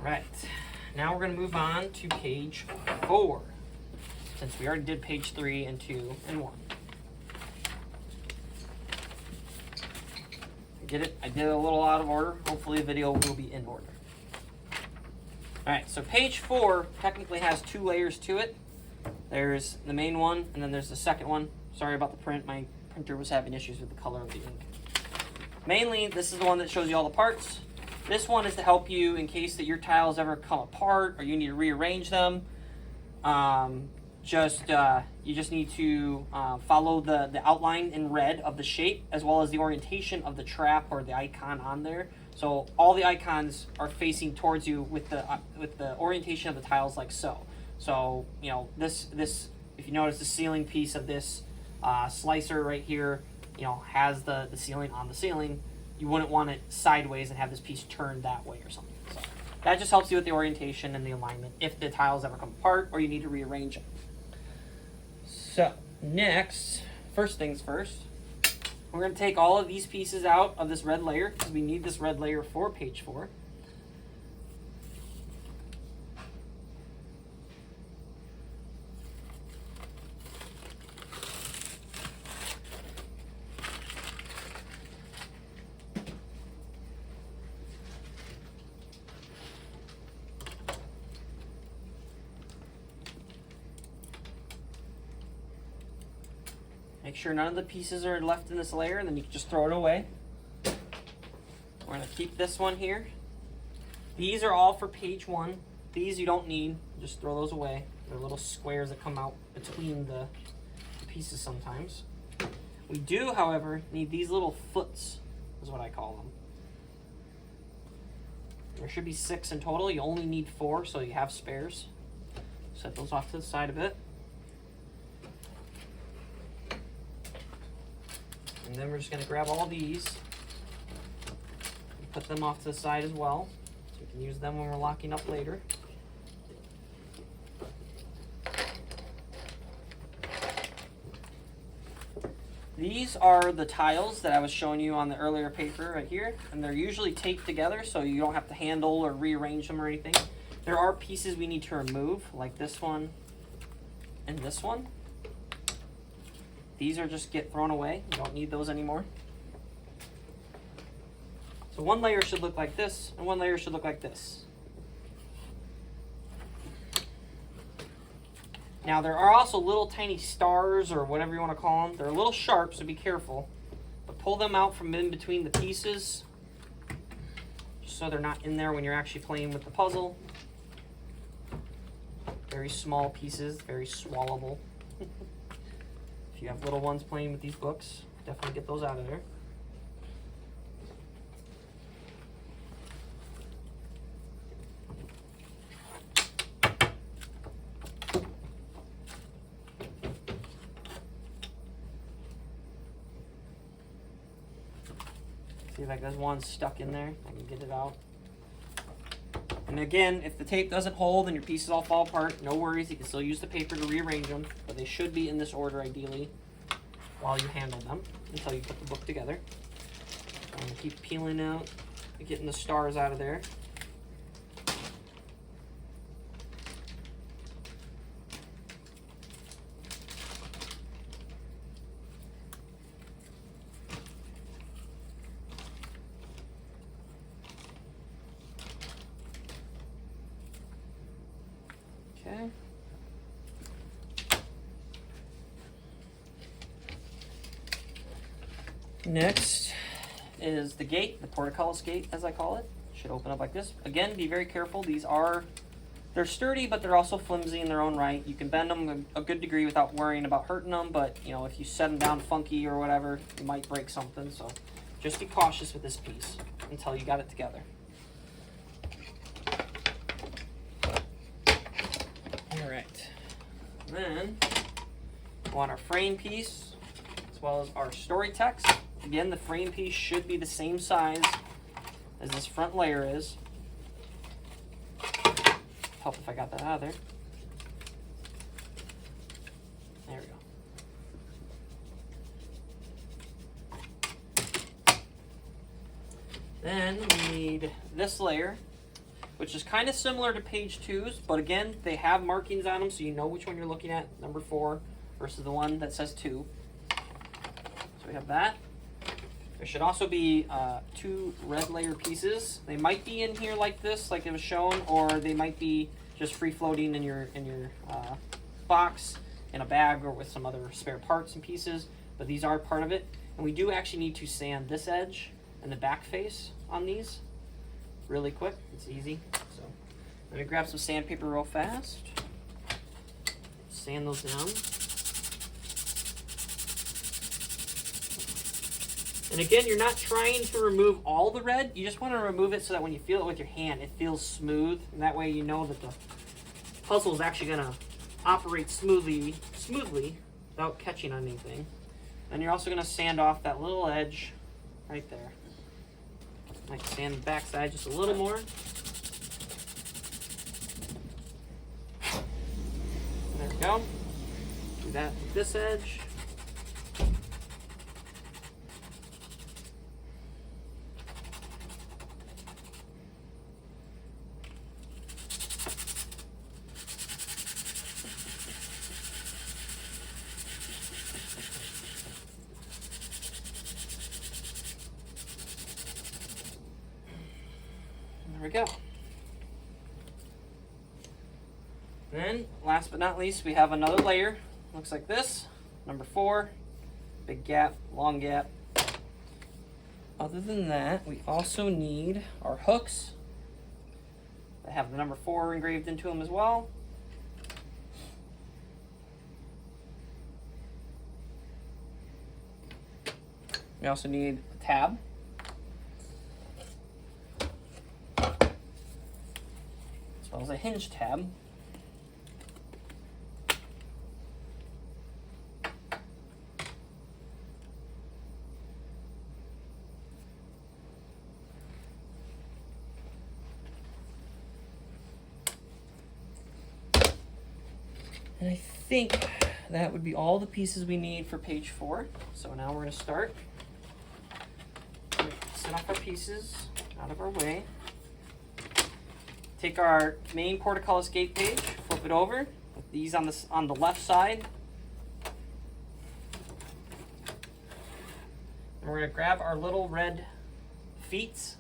right, now we're going to move on to page 4, since we already did page 3 and 2 and 1. Get it? I did it a little out of order. Hopefully the video will be in order. Alright, so page 4 technically has 2 layers to it. There's the main one, and then there's the second one. Sorry about the print. My printer was having issues with the color of the ink. Mainly, this is the one that shows you all the parts. This one is to help you in case that your tiles ever come apart or you need to rearrange them. You just need to follow the outline in red of the shape, as well as the orientation of the trap or the icon on there. So all the icons are facing towards you with the orientation of the tiles, like so. So this if you notice the ceiling piece of this slicer right here, has the ceiling on the ceiling. You wouldn't want it sideways and have this piece turned that way or something. So that just helps you with the orientation and the alignment if the tiles ever come apart or you need to rearrange them. So next, first things first, we're going to take all of these pieces out of this red layer because we need this red layer for page 4. Make sure none of the pieces are left in this layer, and then you can just throw it away. We're going to keep this one here. These are all for page 1. These you don't need. Just throw those away. They're little squares that come out between the pieces sometimes. We do, however, need these little foots, is what I call them. There should be 6 in total. You only need 4, so you have spares. Set those off to the side a bit. And then we're just going to grab all these and put them off to the side as well, so we can use them when we're locking up later. These are the tiles that I was showing you on the earlier paper right here, and they're usually taped together so you don't have to handle or rearrange them or anything. There are pieces we need to remove, like this one and this one. These are just get thrown away. You don't need those anymore. So one layer should look like this, and one layer should look like this. Now there are also little tiny stars, or whatever you want to call them. They're a little sharp, so be careful. But pull them out from in between the pieces, just so they're not in there when you're actually playing with the puzzle. Very small pieces, very swallowable. If you have little ones playing with these books, definitely get those out of there. See, like there's one stuck in there. I can get it out. And again, if the tape doesn't hold and your pieces all fall apart, no worries. You can still use the paper to rearrange them, but they should be in this order ideally while you handle them until you put the book together. I'm going to keep peeling out, getting the stars out of there. Okay. Next is the gate, the portcullis gate, as I call it. Should open up like this. Again, be very careful. They're sturdy, but they're also flimsy in their own right. You can bend them a good degree without worrying about hurting them, but if you set them down funky or whatever, you might break something. So just be cautious with this piece until you got it together. Alright, then we want our frame piece as well as our story text. Again, the frame piece should be the same size as this front layer is. Help if I got that out of there. There we go. Then we need this layer, which is kind of similar to page 2's, but again, they have markings on them so you know which one you're looking at, number 4 versus the one that says 2. So we have that. There should also be 2 red layer pieces. They might be in here like this, like it was shown, or they might be just free floating in your box, in a bag, or with some other spare parts and pieces. But these are part of it. And we do actually need to sand this edge and the back face on these really quick. It's easy. So let me grab some sandpaper real fast. Sand those down. And again, you're not trying to remove all the red. You just want to remove it so that when you feel it with your hand, it feels smooth. And that way you know that the puzzle is actually going to operate smoothly without catching on anything. And you're also going to sand off that little edge right there. Like sand the back side just a little more. There we go. Do that with this edge. There we go. Then, last but not least, we have another layer. Looks like this. Number 4. Big gap, long gap. Other than that, we also need our hooks that have the number 4 engraved into them as well. We also need a tab. As well as a hinge tab. And I think that would be all the pieces we need for page 4. So now we're going to start. Set off our pieces out of our way. Take our main portcullis gate page, flip it over, with these on the left side. And we're going to grab our little red feet.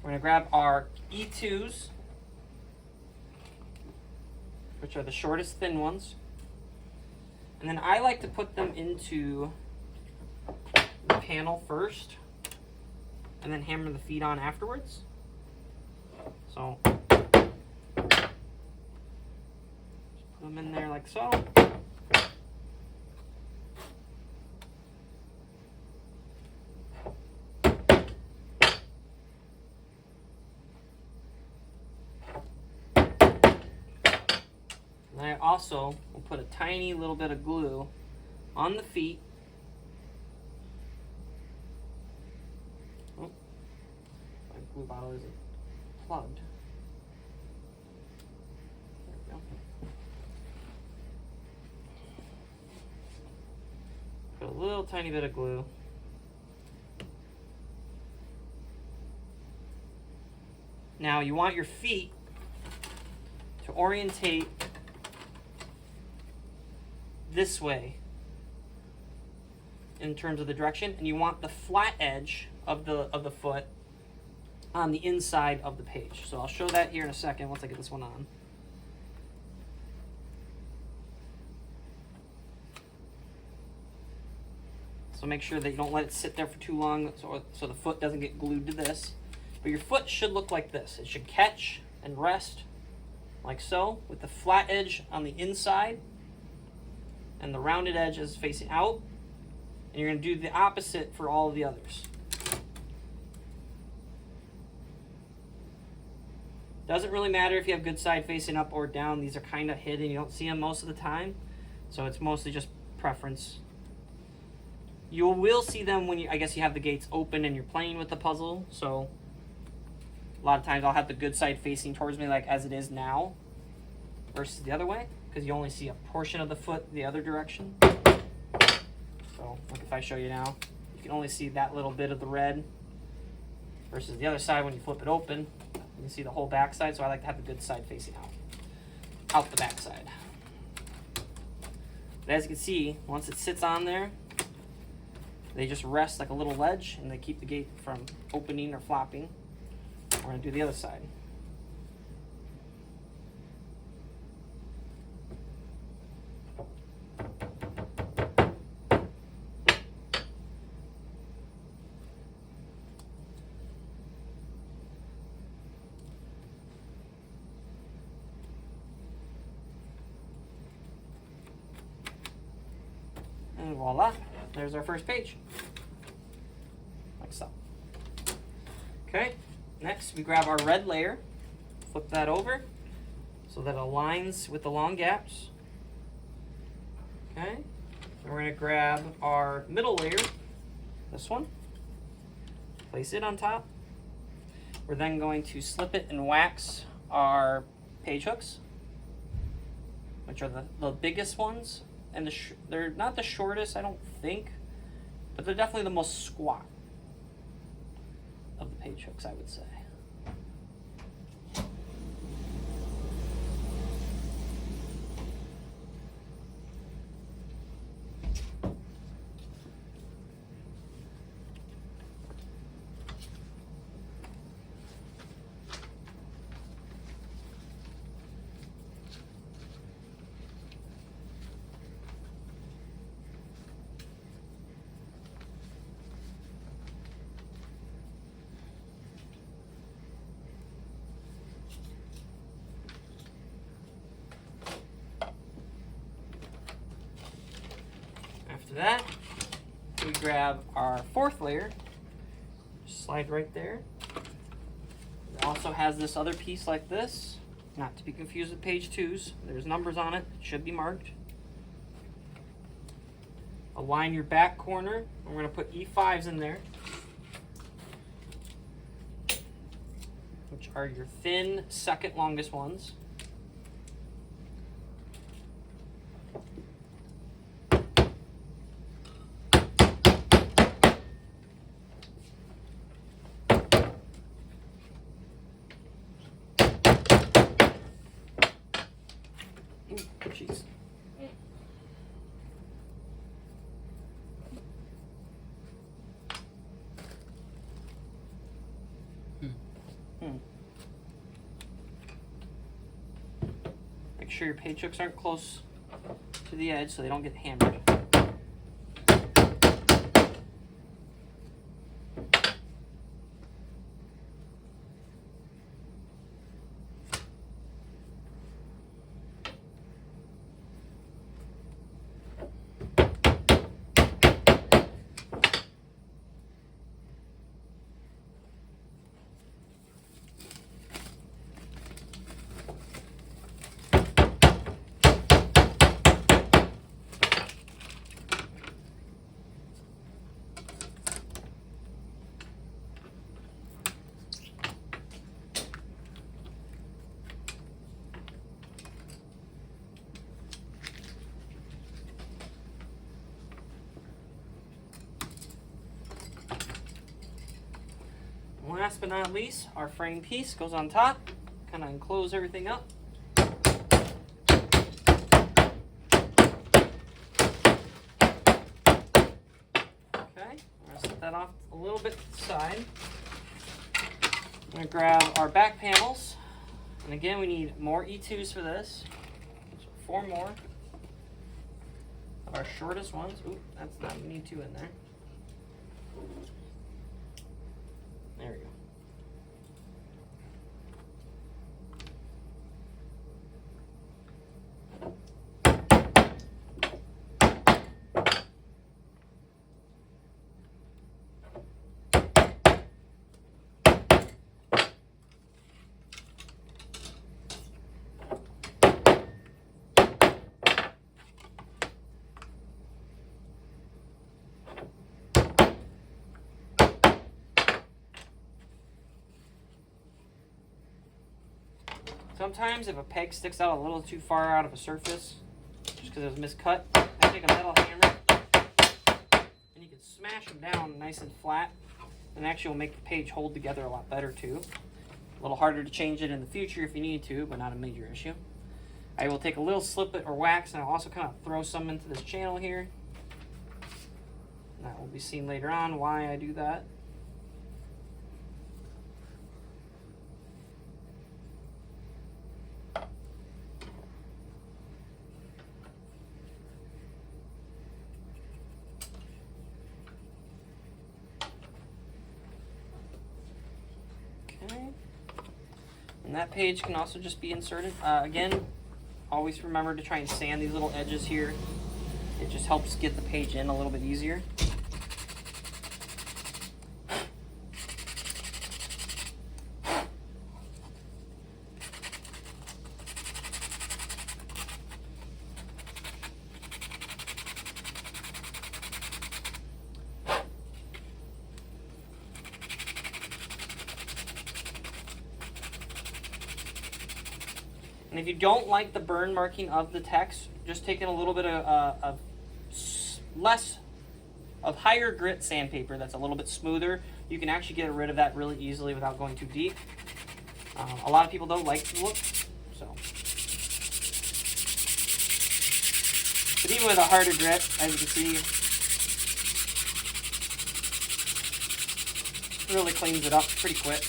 We're going to grab our E2s, which are the shortest thin ones. And then I like to put them into the panel first and then hammer the feet on afterwards. So just put them in there like so. And I also will put a tiny little bit of glue on the feet. Oh, my glue bottle isn't plugged. There we go. Put a little tiny bit of glue. Now you want your feet to orientate this way in terms of the direction, and you want the flat edge of the foot on the inside of the page. So I'll show that here in a second once I get this one on. So make sure that you don't let it sit there for too long so the foot doesn't get glued to this. But your foot should look like this. It should catch and rest like so, with the flat edge on the inside and the rounded edge is facing out. And you're going to do the opposite for all of the others. Doesn't really matter if you have good side facing up or down. These are kind of hidden. You don't see them most of the time. So it's mostly just preference. You will see them when I guess you have the gates open and you're playing with the puzzle. So a lot of times I'll have the good side facing towards me like as it is now versus the other way, because you only see a portion of the foot the other direction. So like if I show you now, you can only see that little bit of the red versus the other side when you flip it open. You can see the whole back side, so I like to have the good side facing out the back side. But as you can see, once it sits on there, they just rest like a little ledge, and they keep the gate from opening or flopping. We're going to do the other side. And voila, there's our first page. Like so. Okay, next we grab our red layer, flip that over so that it aligns with the long gaps. Okay, and we're going to grab our middle layer, this one, place it on top. We're then going to slip it and wax our page hooks, which are the biggest ones. And they're not the shortest, I don't think, but they're definitely the most squat of the page hooks, I would say. After that, we grab our fourth layer, slide right there. It also has this other piece like this, not to be confused with page 2's. There's numbers on it, it should be marked. Align your back corner. We're going to put E5s in there, which are your thin second longest ones. Jeez. Make sure your page hooks aren't close to the edge so they don't get hammered. Last but not least, our frame piece goes on top, kind of enclose everything up. Okay, I'm going to set that off a little bit to the side. I'm going to grab our back panels, and again we need more E2s for this, so 4 more of our shortest ones. Ooh, that's not an E2 in there. There we go. Sometimes if a peg sticks out a little too far out of a surface, just because it was miscut, I take a metal hammer and you can smash them down nice and flat, and actually will make the page hold together a lot better too. A little harder to change it in the future if you need to, but not a major issue. I will take a little slip or wax, and I'll also kind of throw some into this channel here. And that will be seen later on why I do that. Okay. And that page can also just be inserted. Again, always remember to try and sand these little edges here. It just helps get the page in a little bit easier. And if you don't like the burn marking of the text, just taking a little bit of less of higher grit sandpaper that's a little bit smoother, you can actually get rid of that really easily without going too deep. A lot of people don't like the look, so. But even with a harder grit, as you can see, it really cleans it up pretty quick.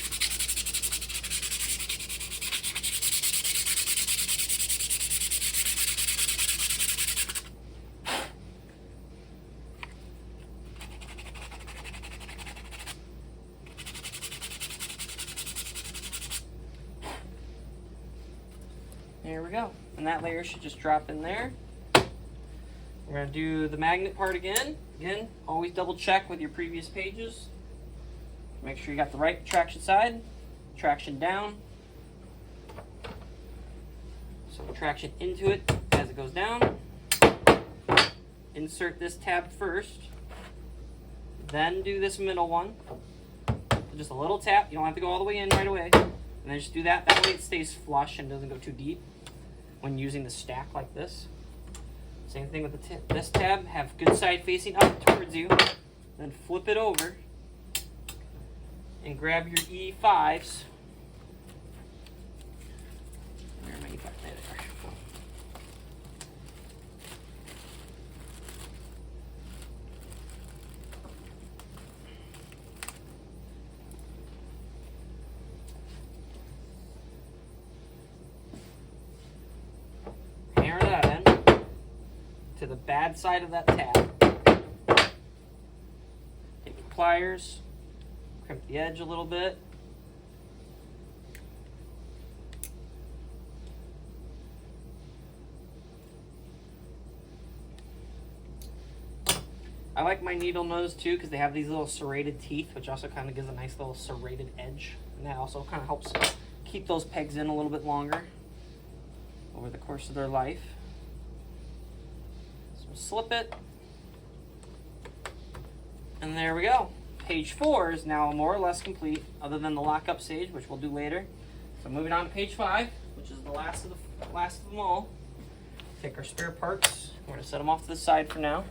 There we go. And that layer should just drop in there. We're going to do the magnet part again. Again, always double check with your previous pages. Make sure you got the right traction side, traction down. So traction into it as it goes down. Insert this tab first. Then do this middle one. Just a little tap. You don't have to go all the way in right away. And then just do that. That way it stays flush and doesn't go too deep when using the stack like this. Same thing with this tab. Have good side facing up towards you. Then flip it over and grab your E5s. Where are my E5s? There they are. Hammer that in to the bad side of that tab. Take your pliers, crimp the edge a little bit. I like my needle nose too because they have these little serrated teeth, which also kind of gives a nice little serrated edge. And that also kind of helps keep those pegs in a little bit longer over the course of their life. So slip it. And there we go. Page 4 is now more or less complete, other than the lockup stage, which we'll do later. So moving on to page 5, which is the last of them all. Take our spare parts. We're going to set them off to the side for now.